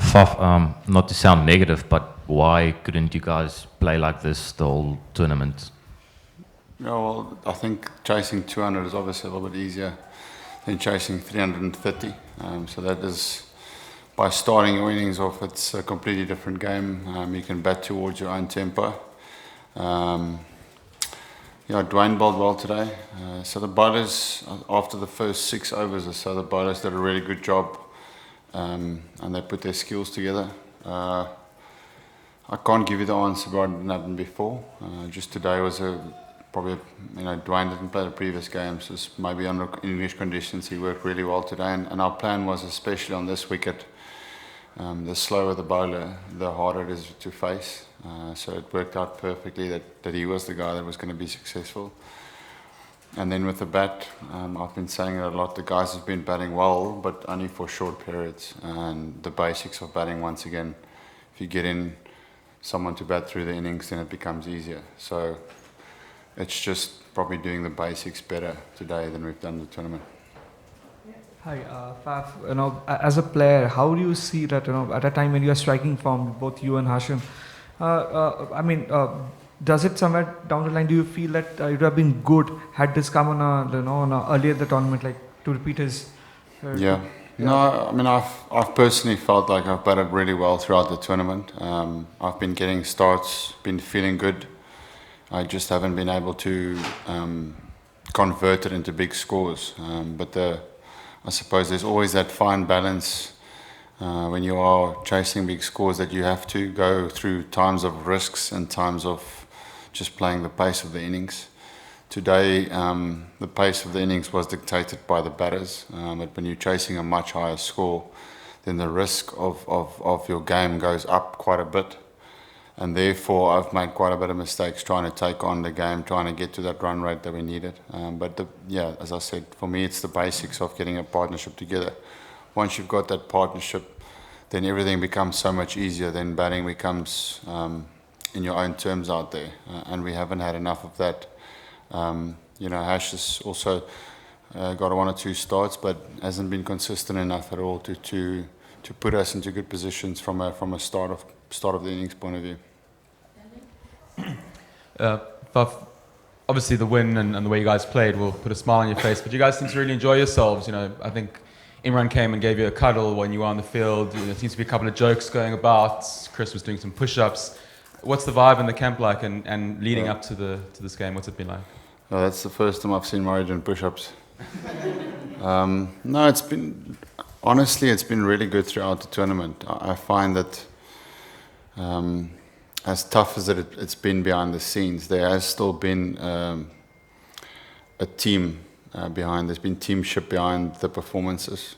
Faf, not to sound negative, but why couldn't you guys play like this the whole tournament? Yeah, well, I think chasing 200 is obviously a little bit easier than chasing 330. So that is, by starting your innings off, it's a completely different game. You can bat towards your own tempo. Dwayne bowled well today. So the bowlers, after the first 6 overs or so, the bowlers did a really good job, and they put their skills together. I can't give you the answer why it didn't happen before. Just today was Dwayne didn't play the previous games, so maybe under English conditions he worked really well today. And our plan was, especially on this wicket, the slower the bowler, the harder it is to face. So it worked out perfectly that he was the guy that was going to be successful. And then with the bat, I've been saying it a lot, the guys have been batting well, but only for short periods. And the basics of batting, once again, if you get in someone to bat through the innings, then it becomes easier. So it's just probably doing the basics better today than we've done in the tournament. Hi, Faf. As a player, how do you see that? At a time when you are striking form, both you and Hashim, does it somewhere down the line? Do you feel that it would have been good had this come on earlier in the tournament, like to repeat his? Yeah. No, I've personally felt like I've batted really well throughout the tournament. I've been getting starts, been feeling good. I just haven't been able to convert it into big scores. I suppose there's always that fine balance when you are chasing big scores, that you have to go through times of risks and times of just playing the pace of the innings. Today, the pace of the innings was dictated by the batters, but when you're chasing a much higher score, then the risk of your game goes up quite a bit. And therefore, I've made quite a bit of mistakes trying to take on the game, trying to get to that run rate that we needed. As I said, for me, it's the basics of getting a partnership together. Once you've got that partnership, then everything becomes so much easier. Then batting becomes in your own terms out there. And we haven't had enough of that. Hash has also got 1 or 2 starts, but hasn't been consistent enough at all to put us into good positions from a start of the innings point of view. Obviously the win and the way you guys played will put a smile on your face, but you guys seem to really enjoy yourselves. I think Imran came and gave you a cuddle when you were on the field. There seems to be a couple of jokes going about. Chris was doing some push-ups. What's the vibe in the camp like, and leading up to this game? What's it been like? That's the first time I've seen Murray doing push-ups. No, it's been really good throughout the tournament. I find that as tough as it's been behind the scenes, there has still been a team behind. There's been teamship behind the performances.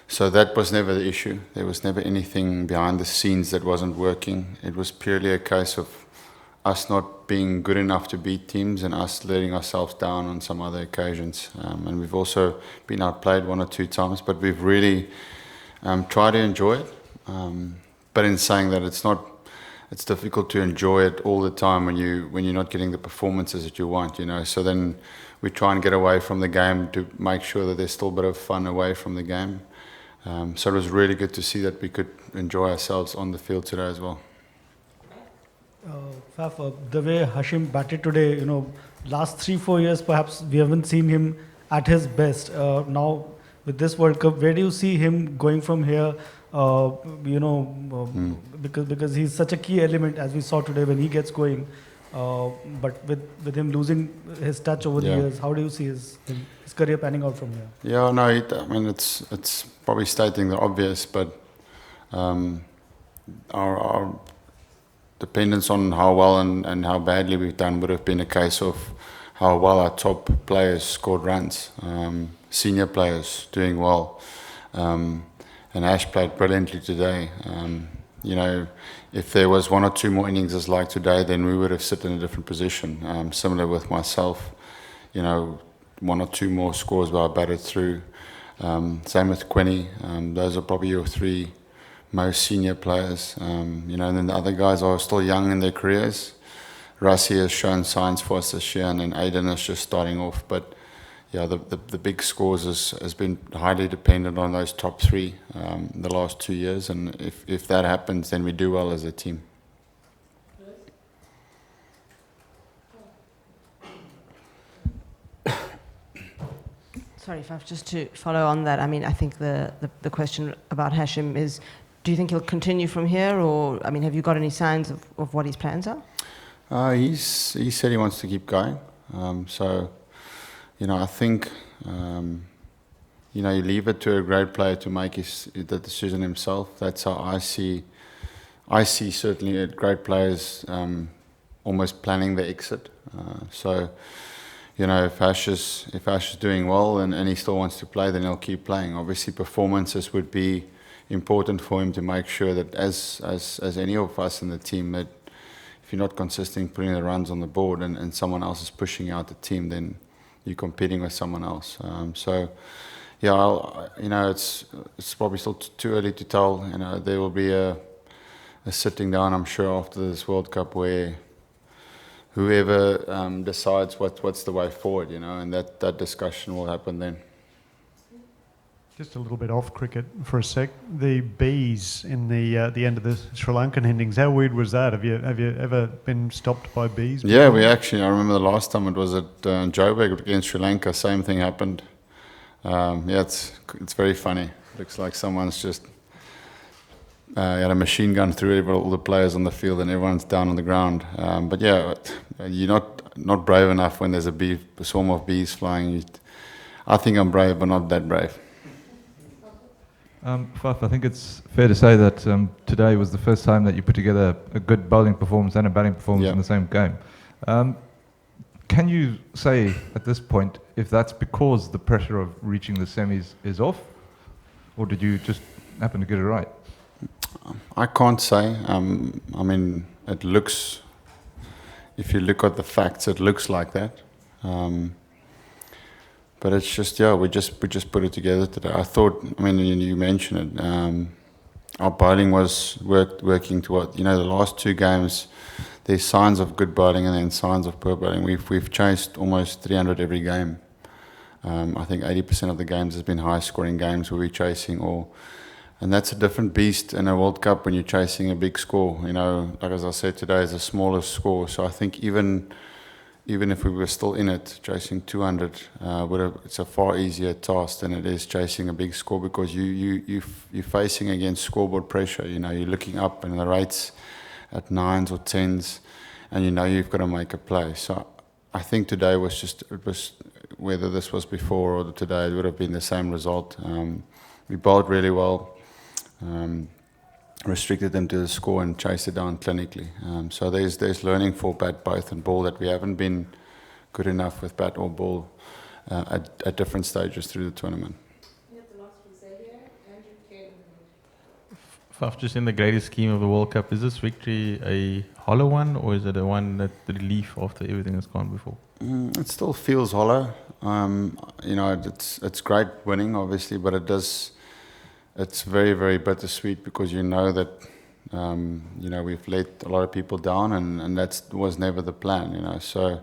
So that was never the issue. There was never anything behind the scenes that wasn't working. It was purely a case of us not being good enough to beat teams and us letting ourselves down on some other occasions. And we've also been outplayed 1 or 2 times, but we've really tried to enjoy it. But in saying that, it's difficult to enjoy it all the time when you're not getting the performances that you want, So then we try and get away from the game to make sure that there's still a bit of fun away from the game. So it was really good to see that we could enjoy ourselves on the field today as well. Faf, the way Hashim batted today, last 3-4 years perhaps we haven't seen him at his best. Now with this World Cup, where do you see him going from here? Because he's such a key element, as we saw today when he gets going. But with him losing his touch over the years, how do you see his career panning out from here? Yeah, no, it's probably stating the obvious, but our dependence on how well and how badly we've done would have been a case of how well our top players scored runs, senior players doing well. And Ash played brilliantly today. If there was 1 or 2 more innings as like today, then we would have sit in a different position. Similar with myself, 1 or 2 more scores where I batted through. Same with Quinny. Those are probably your 3 most senior players. And then the other guys are still young in their careers. Rassi has shown signs for us this year, and then Aiden is just starting off. But yeah, the big scores has been highly dependent on those top three the last 2 years, and if that happens, then we do well as a team. Sorry, Faf, just to follow on that, I mean, I think the question about Hashim is, do you think he'll continue from here, or, I mean, have you got any signs of what his plans are? He said he wants to keep going. So, I think, you leave it to a great player to make the decision himself. That's how I see certainly great players almost planning the exit. So, if Ash is doing well and he still wants to play, then he'll keep playing. Obviously, performances would be important for him to make sure that as any of us in the team, that if you're not consistent putting the runs on the board and someone else is pushing out the team, then you're competing with someone else. So, yeah, it's probably still too early to tell. There will be a sitting down, I'm sure, after this World Cup where whoever decides what's the way forward, and that discussion will happen then. Just a little bit off cricket for a sec. The bees in the end of the Sri Lankan innings. How weird was that? Have you ever been stopped by bees? Yeah, I remember the last time it was at Joburg against Sri Lanka. Same thing happened. Yeah, it's very funny. Looks like someone's just had a machine gun through all the players on the field and everyone's down on the ground. But yeah, you're not brave enough when there's a swarm of bees flying. I think I'm brave, but not that brave. Faf, I think it's fair to say that today was the first time that you put together a good bowling performance and a batting performance in the same game. Can you say at this point if that's because the pressure of reaching the semis is off, or did you just happen to get it right? I can't say. I mean, it looks, if you look at the facts, it looks like that. But it's just, we just put it together today. I thought, you mentioned it, our bowling was working toward, the last two games, there's signs of good bowling and then signs of poor bowling. We've chased almost 300 every game. I think 80% of the games has been high-scoring games where we're chasing and that's a different beast in a World Cup when you're chasing a big score. Like as I said today, it's a smaller score. So I think even if we were still in it, chasing 200, it's a far easier task than it is chasing a big score, because you're facing against scoreboard pressure. You're looking up and the rates at 9s or 10s, and you've got to make a play. So I think today it was whether this was before or today, it would have been the same result. We bowled really well. Restricted them to the score and chased it down clinically. So there's learning for bat, both, and ball, that we haven't been good enough with bat or ball at different stages through the tournament. Faf, just in the greater scheme of the World Cup, is this victory a hollow one, or is it a one that the relief after everything has gone before? It still feels hollow. It's great winning, obviously, but it's very, very bittersweet, because that we've let a lot of people down, and that was never the plan. So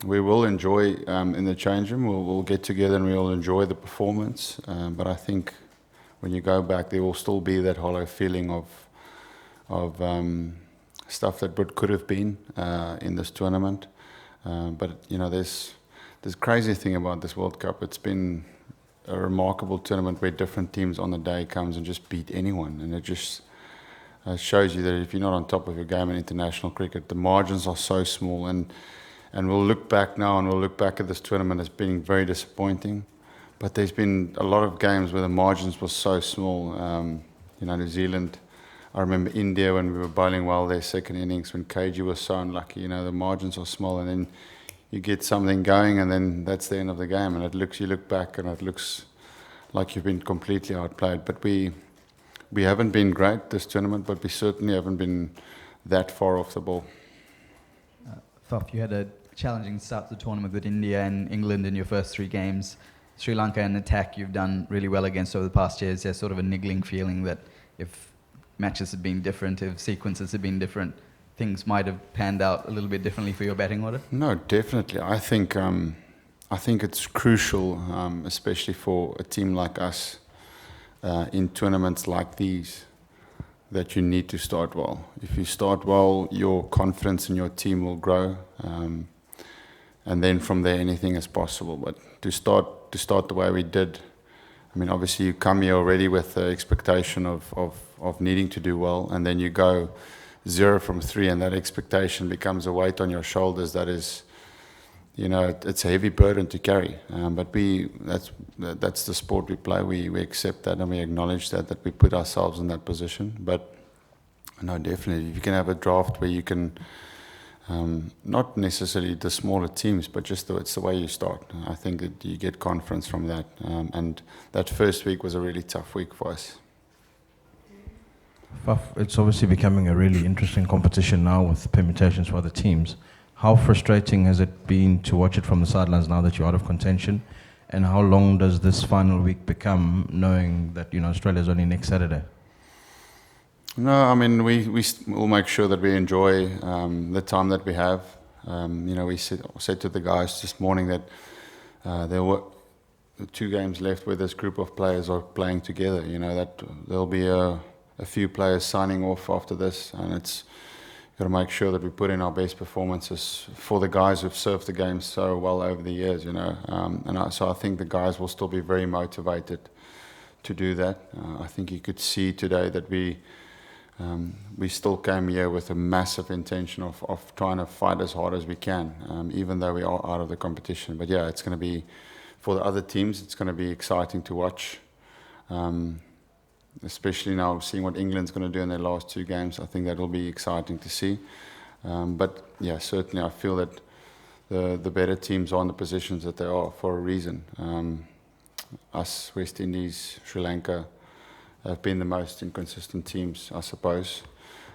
we will enjoy in the change room. We'll get together and we'll enjoy the performance. But I think when you go back, there will still be that hollow feeling of stuff that could have been in this tournament. But there's this crazy thing about this World Cup. It's been a remarkable tournament where different teams on the day comes and just beat anyone, and it just shows you that if you're not on top of your game in international cricket, the margins are so small. And we'll look back now, and we'll look back at this tournament as being very disappointing. But there's been a lot of games where the margins were so small. New Zealand, I remember India when we were bowling well their second innings, when KG was so unlucky. The margins are small, and then you get something going, and then that's the end of the game. And you look back, and it looks like you've been completely outplayed. But we haven't been great this tournament, but we certainly haven't been that far off the ball. Faf, you had a challenging start to the tournament with India and England in your first 3 games. Sri Lanka and attack you've done really well against over the past years. There's sort of a niggling feeling that if matches had been different, if sequences had been different, things might have panned out a little bit differently for your batting order? No, definitely. I think I think it's crucial, especially for a team like us, in tournaments like these, that you need to start well. If you start well, your confidence in your team will grow, and then from there anything is possible. But to start the way we did, I mean, obviously you come here already with the expectation of needing to do well, and then you go 0 from 3, and that expectation becomes a weight on your shoulders that is, you know, it's a heavy burden to carry. But that's the sport we play. We accept that and we acknowledge that we put ourselves in that position. But no, definitely, if you can have a draft where you can, not necessarily the smaller teams, but just it's the way you start. I think that you get confidence from that. And that first week was a really tough week for us. It's obviously becoming a really interesting competition now with permutations for other teams. How frustrating has it been to watch it from the sidelines now that you're out of contention? And how long does this final week become, knowing that, you know, Australia's only next Saturday? No, I mean, we'll make sure that we enjoy the time that we have. You know, we said to the guys this morning that there were 2 games left where this group of players are playing together. You know, that there'll be a few players signing off after this, and it's got to make sure that we put in our best performances for the guys who've served the game so well over the years, you know. So I think the guys will still be very motivated to do that. I think you could see today that we still came here with a massive intention of trying to fight as hard as we can, even though we are out of the competition. But yeah, it's going to be, for the other teams, it's going to be exciting to watch. Especially now seeing what England's going to do in their last 2 games. I think that will be exciting to see. But yeah, certainly I feel that the better teams are in the positions that they are for a reason. Us, West Indies, Sri Lanka have been the most inconsistent teams, I suppose.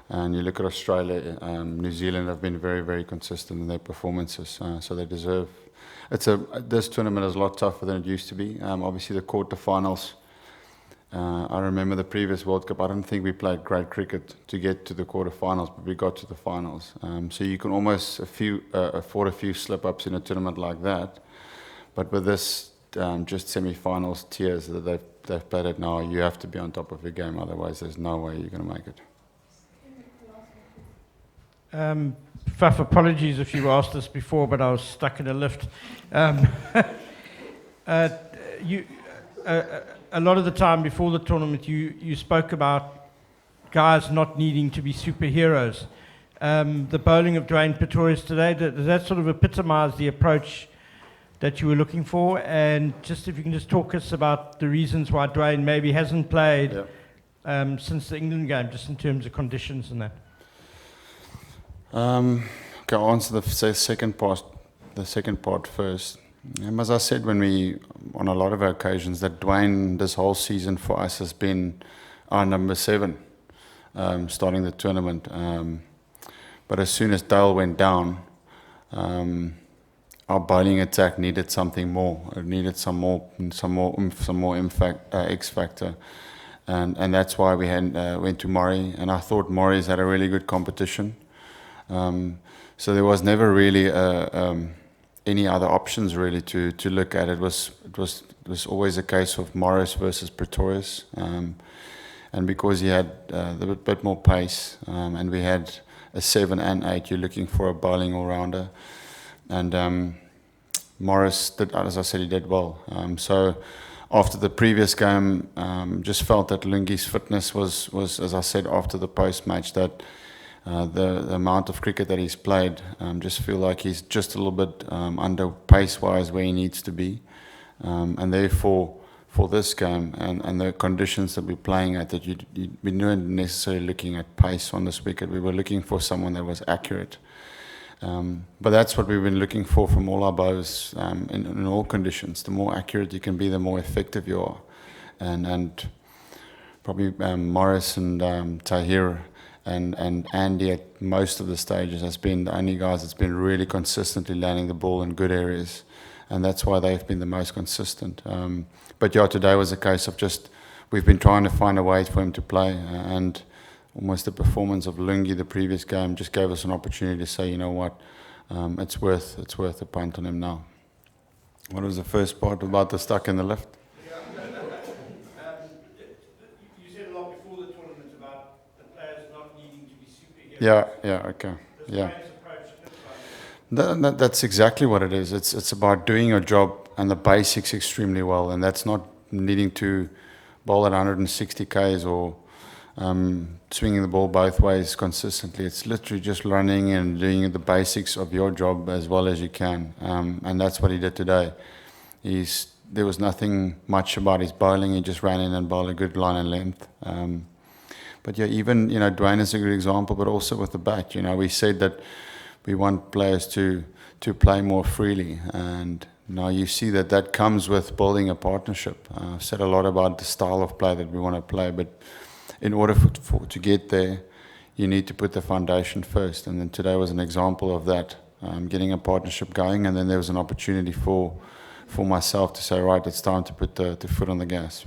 And you look at Australia, New Zealand have been very, very consistent in their performances. So they deserve... This tournament is a lot tougher than it used to be. Obviously the quarterfinals, I remember the previous World Cup, I don't think we played great cricket to get to the quarterfinals, but we got to the finals. So you can almost afford a few slip-ups in a tournament like that. But with this just semi-finals tiers that they've played it now, you have to be on top of your game, otherwise there's no way you're going to make it. Faf, apologies if you asked this before, but I was stuck in a lift. A lot of the time before the tournament, you spoke about guys not needing to be superheroes. The bowling of Dwayne Pretorius today, does that sort of epitomise the approach that you were looking for? And just if you can just talk us about the reasons why Dwayne maybe hasn't played since the England game, just in terms of conditions and that. Okay, I'll answer the second part first. As I said, on a lot of occasions, that Dwayne this whole season for us has been our number 7, starting the tournament. But as soon as Dale went down, our bowling attack needed something more. It needed some more X factor, and that's why we went to Murray. And I thought Murray's had a really good competition. So there was never really any other options really to look at. It was always a case of Morris versus Pretorius, and because he had a bit more pace, and we had a 7 and 8, you're looking for a bowling all-rounder, and Morris did, as I said, he did well. So after the previous game, just felt that Lungi's fitness was, as I said after the post-match, that the amount of cricket that he's played, just feel like he's just a little bit under pace-wise where he needs to be. And therefore, for this game and the conditions that we're playing at, that we weren't necessarily looking at pace on this wicket. We were looking for someone that was accurate. But that's what we've been looking for from all our bowlers in all conditions. The more accurate you can be, the more effective you are. And probably Morris and Tahir and Andy at most of the stages has been the only guys that's been really consistently landing the ball in good areas, and that's why they've been the most consistent. But yeah, today was a case of just we've been trying to find a way for him to play, and almost the performance of Lungi the previous game just gave us an opportunity to say, you know what, it's worth a punt on him now. What was the first part about the stuck in the lift? You said a lot before the tournament about the players not needing to be superheroes. Okay. That's exactly what it is. It's about doing your job and the basics extremely well, and that's not needing to bowl at 160 Ks or swinging the ball both ways consistently. It's literally just running and doing the basics of your job as well as you can, and that's what he did today. There was nothing much about his bowling. He just ran in and bowled a good line and length. But yeah, even Dwayne is a good example, but also with the bat. We said that we want players to play more freely, and now you see that comes with building a partnership. I've said a lot about the style of play that we want to play, but in order to get there, you need to put the foundation first. And then today was an example of that, getting a partnership going, and then there was an opportunity for myself to say, right, it's time to put the foot on the gas.